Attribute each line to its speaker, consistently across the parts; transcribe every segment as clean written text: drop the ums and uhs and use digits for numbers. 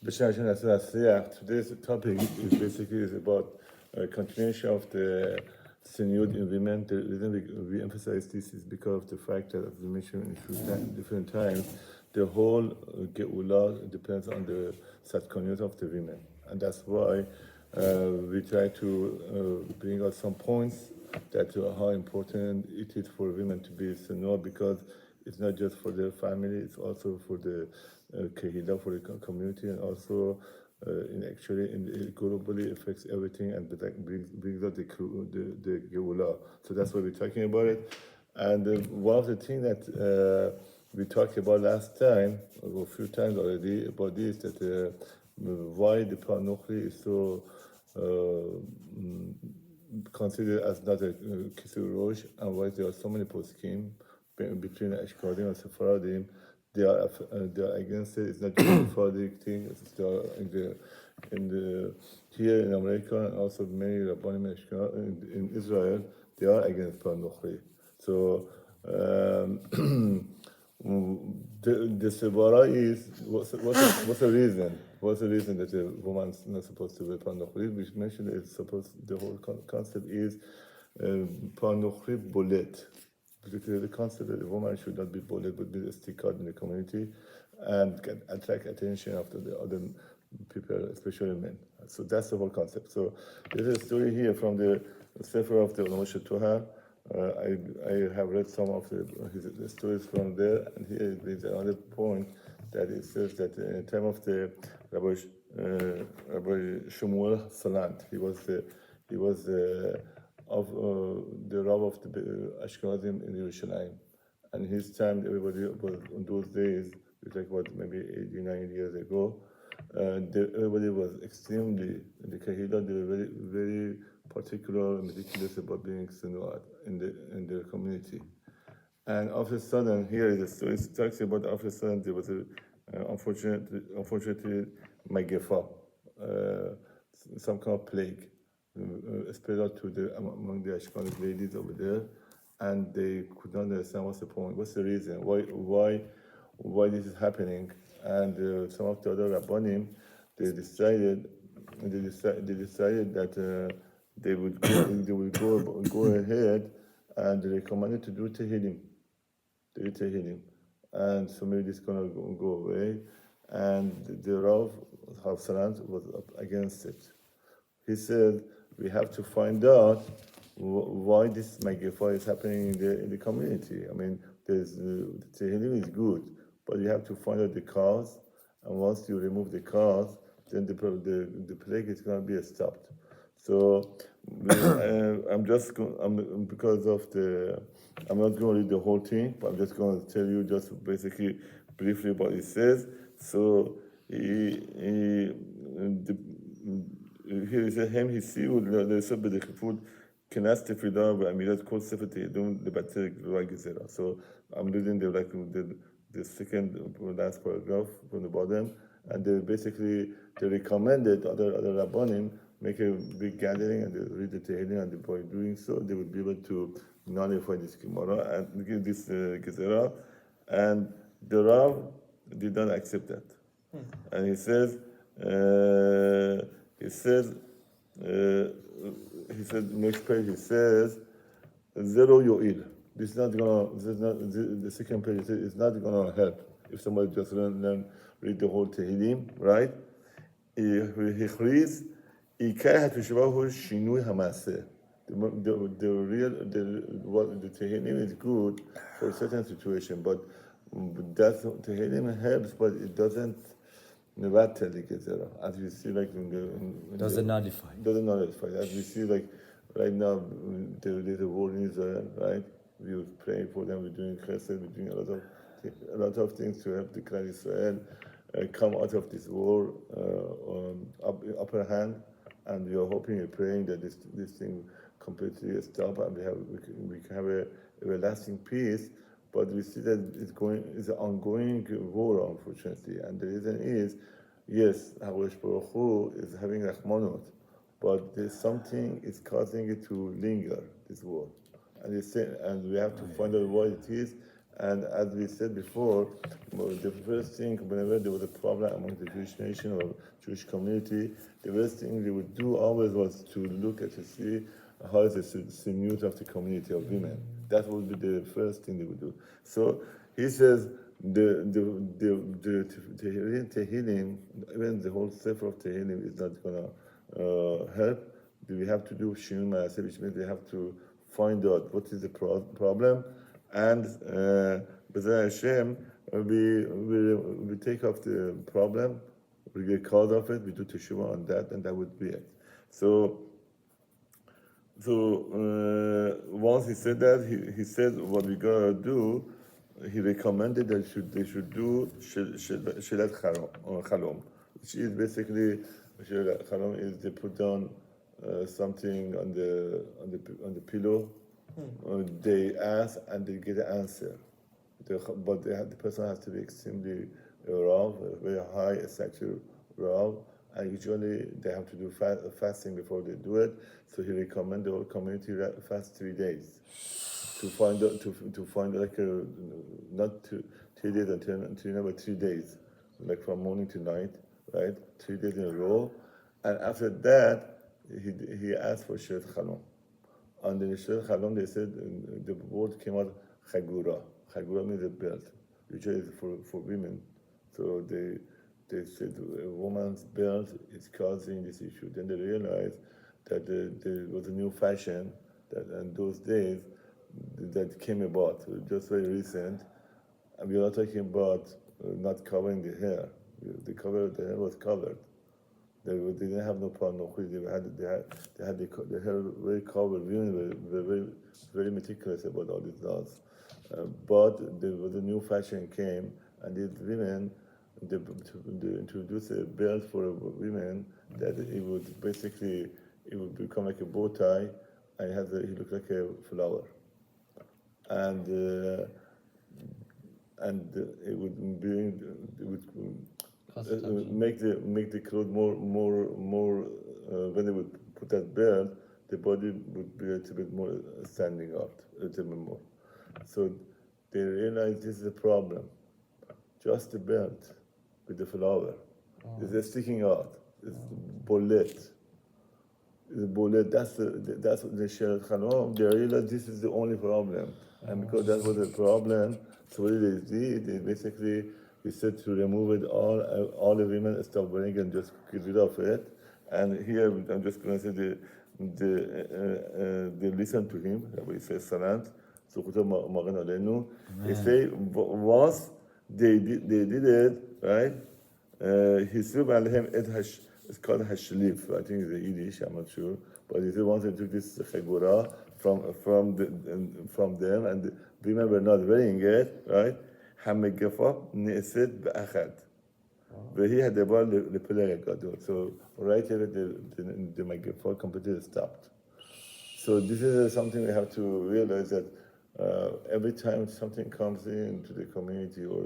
Speaker 1: Today's topic is basically is about continuation of the Tzeniot in women. The reason we emphasize this is because of the fact that, as we mentioned in a few different times, the whole Geula depends on the Satkoniot of the women. And that's why we try to bring out some points that how important it is for women to be Tzeniot, because it's not just for their family, it's also for the Kehila, for the community, and also it globally affects everything and brings out the Geula. So that's why we're talking about it. And one of the things that we talked about last time, or a few times already, about this, that why the Panuchli is so considered as not a Kisur Rosh, and why there are so many poskim between Ashkenazi and Sephardim. They are against it. It's not just a Sephardic thing. They are in the here in America, and also many Rabbanim in Israel, they are against Panuchli. So the Sebara is what's the reason? What's the reason that a woman's not supposed to wear Panuchli? We mentioned it's supposed. The whole concept is Panuchli bolet. Particularly the concept that a woman should not be bullied, but be a stick out in the community and attract attention after the other people, especially men. So that's the whole concept. So there's a story here from the Sefer of the Moshe Torah. I have read some of the stories from there, and here it brings another point that it says that in the time of the Rabbi Shmuel Salant, he was of the Rav of the Ashkenazim in Yerushalayim. And his time, everybody was, in those days, we talk about maybe 89 years ago, everybody was extremely, in the Kahila, they were very, very particular and meticulous about being Sinuat in their community. And all of a sudden, here is a story, it talks about all of a sudden there was unfortunately, Magefa, some kind of plague. Spread out to among the Ashkenazi ladies over there, and they could not understand what's the point, what's the reason, why this is happening. And some of the other Rabbanim, they decided that they would go ahead, and they recommended to do Tehillim, and so maybe this is gonna go away. And the Rav Hafsaran was against it. He said, we have to find out why this Magifa is happening in the community. I mean, the Tehillim is good, but you have to find out the cause, and once you remove the cause, then the plague is going to be stopped. So because of I'm not going to read the whole thing, but I'm just going to tell you just basically briefly what it says. So here is hem הסיעו לעשות בדחיפות כנס תפילה ואמירת כל ספר תהילים לבטל גבורה גזירה. So I'm reading the second last paragraph from the bottom, and they recommended other Rabbanim make a big gathering and they read the Tehillim, and by doing so they would be able to nullify this Gemara and give this Gezerah. And the Rav did not accept that. And he says, next page, he says, Zero Yo'il. The second page, it's not going to help if somebody just read the whole Tehillim, right? הכריז, עיקר התשובה הוא שינוי המעשה. The Tehillim is good for a certain situation, but Tehillim helps, but it doesn't mevatel the gezerah, as we see like
Speaker 2: doesn't nullify.
Speaker 1: As we see like right now, there's a war in Israel, right? We pray for them. We're doing chesed. We're doing a lot of things to help the Klal Israel come out of this war upper hand, and we are hoping and praying that this thing completely stop, and we can have a lasting peace. But we see that it's an ongoing war, unfortunately, and the reason is, yes, Hakadosh Baruch Hu is having Rahmanot, but there's something is causing it to linger, this war, and we have to find out what it is, And as we said before, the first thing, whenever there was a problem among the Jewish nation or Jewish community, the first thing they would do always was to look at to see how is the tzeniut of the community of women. That would be the first thing they would do. So he says the Tehillim, even the whole sefer of Tehillim is not gonna help. We have to do Shinui Maaseh, which means we have to find out what is the problem, and B'ezras Hashem, we take off the problem, we get caught of it, we do teshuvah on that, and that would be it. So once he said that, he said what we gotta do. He recommended that they should do shelat chalom, which is basically shelat chalom is they put down something on the pillow. They ask and they get an answer, but the person has to be extremely raw, very high stature raw, and usually they have to do fasting before they do it. So he recommended the whole community fast 3 days to find like not 3 days until but 3 days, like from morning to night, right? 3 days in a row, and after that he asked for Shirat Chalom. And in Shirat Chalom they said the word came out Chagura. Chagura means a belt, usually for women. So they said a woman's belt is causing this issue. Then they realized that there was a new fashion that in those days that came about, just very recent. And we're not talking about not covering the hair. The hair was covered. They didn't have no problem. They had the hair very covered. Women were very, very meticulous about all these laws. But there was a new fashion came, and these women, they introduced a belt for women that it would become like a bow tie, and it looked like a flower. And it would make the clothes more when they would put that belt, the body would be a little bit more standing out, a little bit more. So they realized this is a problem. Just the belt with the flower is sticking out. It's bullet. The bullet. That's the Shirat Chalom. They realized this is the only problem, and because that was the problem, so what they did, they basically we said to remove it all the women stop wearing and just get rid of it. And here I'm just going to say they listen to him. He says Salant. He say once they did it, right? He said it's called Hashlif. I think it's Yiddish, I'm not sure. But he said once they took this chagura from them, and the women were not wearing it, right? המגפה נעשית באחד. והיא הדבר לפלג הגדול. So right here the מגפה completely stopped. So this is something we have to realize that every time something comes into the community or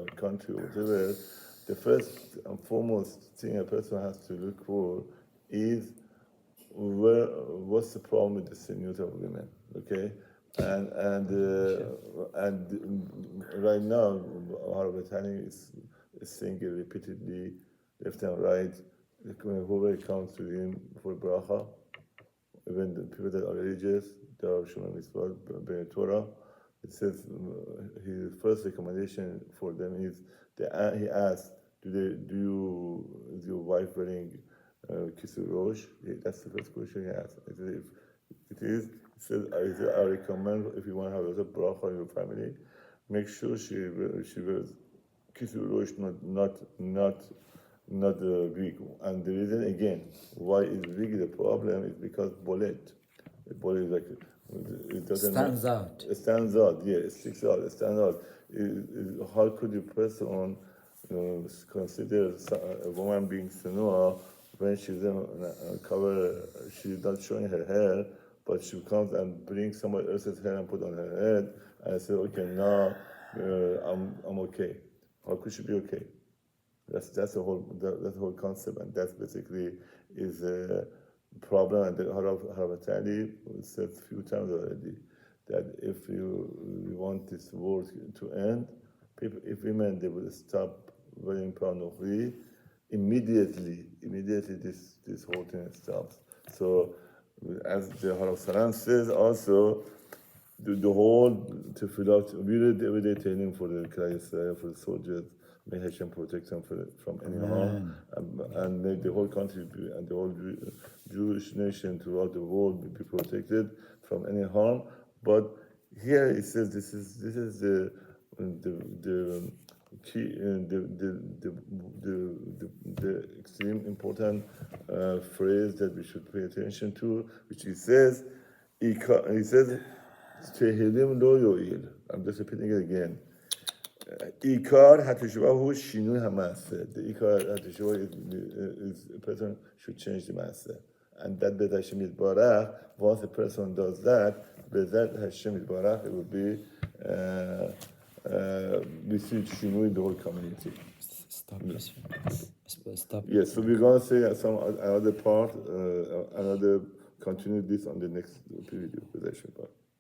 Speaker 1: a country or whatever, the first and foremost thing a person has to look for is what's the problem with the tzeniut of women, okay? And right now, our Batani is saying it repeatedly, left and right. Whoever comes to him for bracha, even the people that are religious, they are Shema Mitzvah, B'nai Torah. It says his first recommendation for them is he asked, is your wife wearing Kisur Rosh? That's the first question he asked. If it is, he says, I recommend if you want to have a bracha in your family, make sure she wears Kisur Rosh, not the Greek. And the reason again why is Greek the problem is because bolet. The bolet is like it doesn't
Speaker 2: stands out.
Speaker 1: It stands out. Yeah, it sticks out. It stands out. How could a person consider a woman being Senua when she's cover? She's not showing her hair, but she comes and brings somebody else's hair and put on her head, and I say, okay, now I'm okay. How could she be okay? That's the whole concept, and that's basically is a problem. And the Harav Atali said a few times already that if we want this war to end, people, if women, they will stop wearing pornography, immediately this whole thing stops. So, as the Hall of Salam says, also the whole tefillah, we read everyday training for the Israel, for the soldiers. May Hashem protect them from any harm, and may the whole country and the whole Jewish nation throughout the world be protected from any harm. But here it says this is the key, the extreme important phrase that we should pay attention to, which he says, Tehilim lo yo'il. I'm just repeating it again. Ikar hatishvahu shinui hamase. The ikar hatishvah is a person should change the master, and that Bez Hashem Yitbarach. Once a person does that, Bez Hashem Yitbarach, it will be we see shinui in the whole community.
Speaker 2: Stop. Stop.
Speaker 1: Yes, so we're going to say another part, continue this on the next video.